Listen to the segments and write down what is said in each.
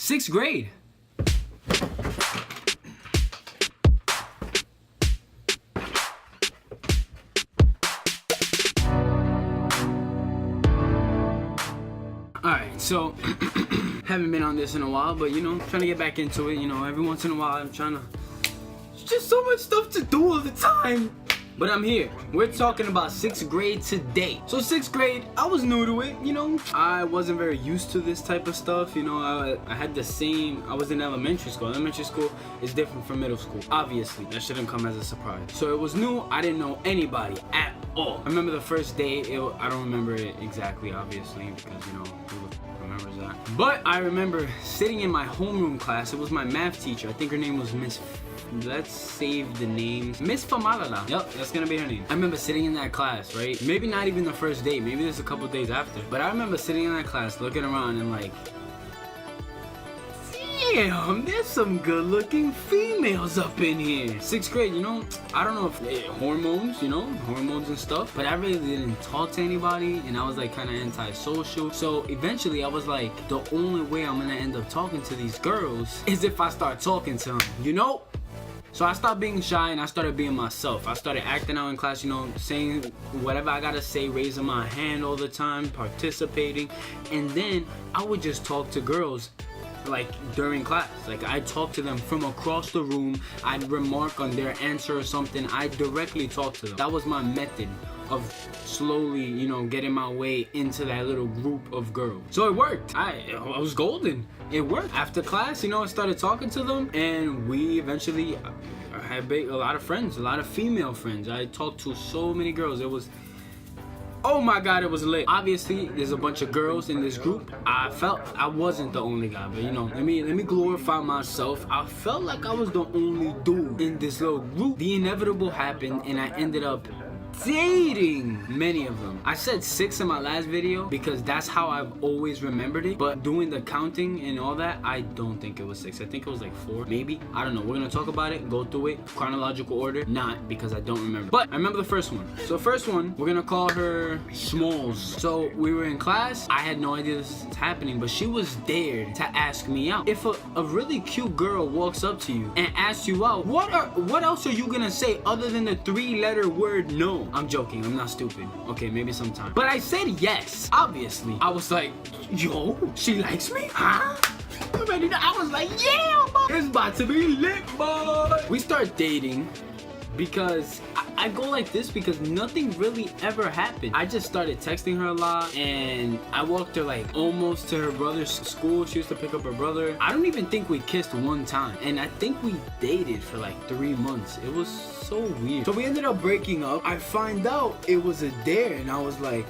Sixth grade. Alright, so haven't been on this in a while, but you know, trying to get back into it. You know, every once in a while I'm trying to. There's just so much stuff to do all the time. But I'm here. We're talking about 6th grade today. So 6th grade, I was new to it, you know. I wasn't very used to this type of stuff, you know. I had the same, I was in elementary school. Elementary school is different from middle school. Obviously, that shouldn't come as a surprise. So it was new. I didn't know anybody at all. I remember the first day, I don't remember it exactly, obviously, because, you know, who remembers that. But I remember sitting in my homeroom class. It was my math teacher. I think her name was Miss... Let's save the name. Miss Famalala. Yep, that's gonna be her name. I remember sitting in that class, right? Maybe not even the first day. Maybe there's a couple days after. But I remember sitting in that class, looking around and like, damn, there's some good-looking females up in here. 6th grade, you know, I don't know if hormones, you know, hormones and stuff, but I really didn't talk to anybody, and I was like kind of antisocial. So eventually I was like, the only way I'm gonna end up talking to these girls is if I start talking to them, you know? So I stopped being shy and I started being myself. I started acting out in class, you know, saying whatever I gotta say, raising my hand all the time, participating. And then I would just talk to girls like during class. Like I'd talk to them from across the room. I'd remark on their answer or something. I'd directly talk to them. That was my method of slowly, you know, getting my way into that little group of girls. So it worked. I was golden. It worked. After class, you know, I started talking to them, and we eventually had a lot of friends, a lot of female friends. I talked to so many girls. It was, oh my God, it was lit. Obviously, there's a bunch of girls in this group. I felt I wasn't the only guy, but you know, let me glorify myself. I felt like I was the only dude in this little group. The inevitable happened, and I ended up dating many of them. I said 6 in my last video because that's how I've always remembered it, but doing the counting and all that, I don't think it was 6. I think it was like 4, maybe. I don't know. We're gonna talk about it, go through it, chronological order, not because I don't remember. But I remember the first one. So first one, we're gonna call her Smalls. So we were in class. I had no idea this was happening, but she was dared to ask me out. If a really cute girl walks up to you and asks you out, what else are you gonna say other than the 3-letter word no? I'm joking, I'm not stupid. Okay, maybe sometime. But I said yes, obviously. I was like, yo, she likes me? Huh? You ready to? I was like, yeah, boy. It's about to be lit, boy. We start dating because I go like this because nothing really ever happened. I just started texting her a lot, and I walked her like almost to her brother's school. She used to pick up her brother. I don't even think we kissed one time, and I think we dated for like 3 months. It was so weird. So we ended up breaking up. I find out it was a dare, and I was like,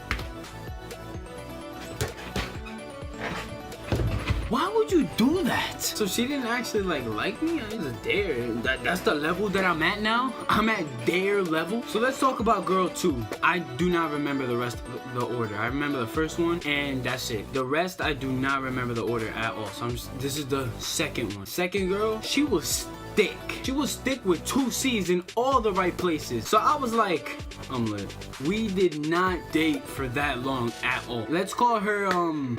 why would you do that? So she didn't actually like me. It was a dare. That's the level that I'm at now. I'm at dare level. So let's talk about girl 2. I do not remember the rest of the order. I remember the first one, and that's it. The rest I do not remember the order at all. So this is the second one. Second girl, she was thick. She was thick with 2 C's in all the right places. So I was like, I'm lit. We did not date for that long at all. Let's call her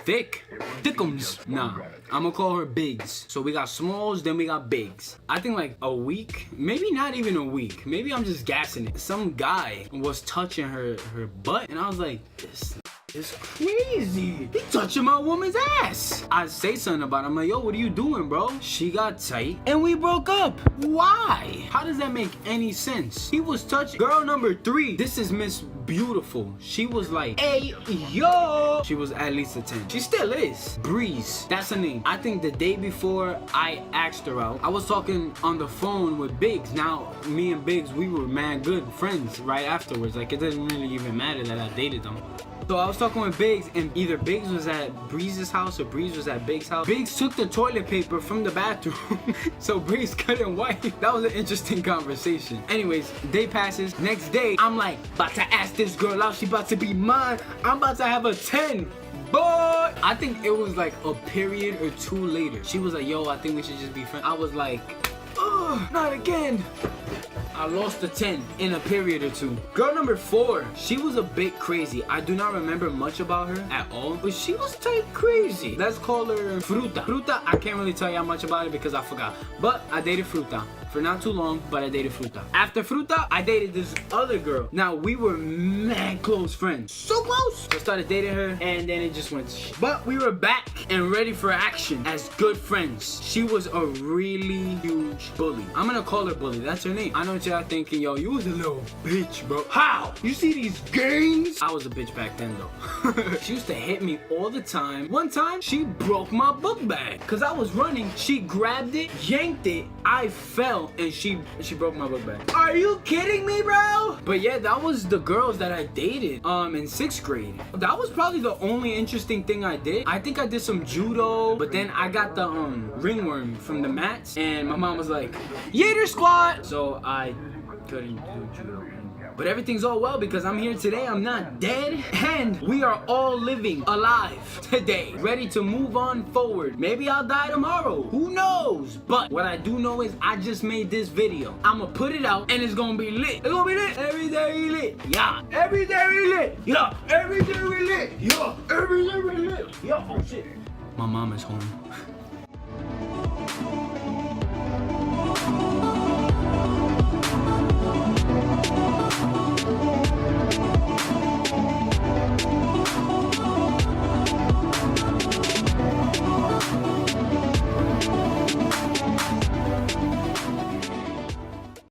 thick. Thickums. Nah, I'm gonna call her Bigs. So we got Smalls, then we got Bigs. I think like a week, maybe not even a week. Maybe I'm just gassing it. Some guy was touching her butt, and I was like, this is crazy. He touching my woman's ass. I say something about it. I'm like, yo, what are you doing, bro? She got tight and we broke up. Why? How does that make any sense? He was touching girl number 3. This is Miss Beautiful. She was like, hey, yo. She was at least a 10. She still is. Breeze. That's her name. I think the day before I asked her out, I was talking on the phone with Biggs. Now, me and Biggs, we were man good friends right afterwards. Like, it doesn't really even matter that I dated them. So I was talking with Biggs, and either Biggs was at Breeze's house or Breeze was at Biggs' house. Biggs took the toilet paper from the bathroom so Breeze couldn't wipe. That was an interesting conversation. Anyways, day passes. Next day, I'm like, about to ask this girl out. She about to be mine. I'm about to have a 10. But I think it was like a period or 2 later. She was like, yo, I think we should just be friends. I was like, ugh, not again. I lost a 10 in a period or two. Girl number 4, she was a bit crazy. I do not remember much about her at all, but she was type crazy. Let's call her Fruta. Fruta, I can't really tell you much about it because I forgot. But I dated Fruta. For not too long, but I dated Fruta. After Fruta, I dated this other girl. Now, we were mad close friends. So close! I started dating her, and then it just went to shit. But we were back and ready for action as good friends. She was a really huge bully. I'm gonna call her Bully. That's her name. I know what y'all thinking, yo, you was a little bitch, bro. How? You see these gains? I was a bitch back then, though. She used to hit me all the time. One time, she broke my book bag. Because I was running. She grabbed it, yanked it. I fell. And she broke my book bag. Are you kidding me, bro? But yeah, that was the girls that I dated in 6th grade. That was probably the only interesting thing I did. I think I did some judo, but then I got the ringworm from the mats, and my mom was like, Yater squat! So I couldn't do judo. But everything's all well because I'm here today, I'm not dead, and we are all living alive today, ready to move on forward. Maybe I'll die tomorrow, who knows? But what I do know is I just made this video. I'ma put it out and it's gonna be lit. It's gonna be lit. Every day we lit. Yeah. Every day we lit. Yeah. Every day we lit. Yeah. Every day we lit. Yeah. Oh shit. My mom is home.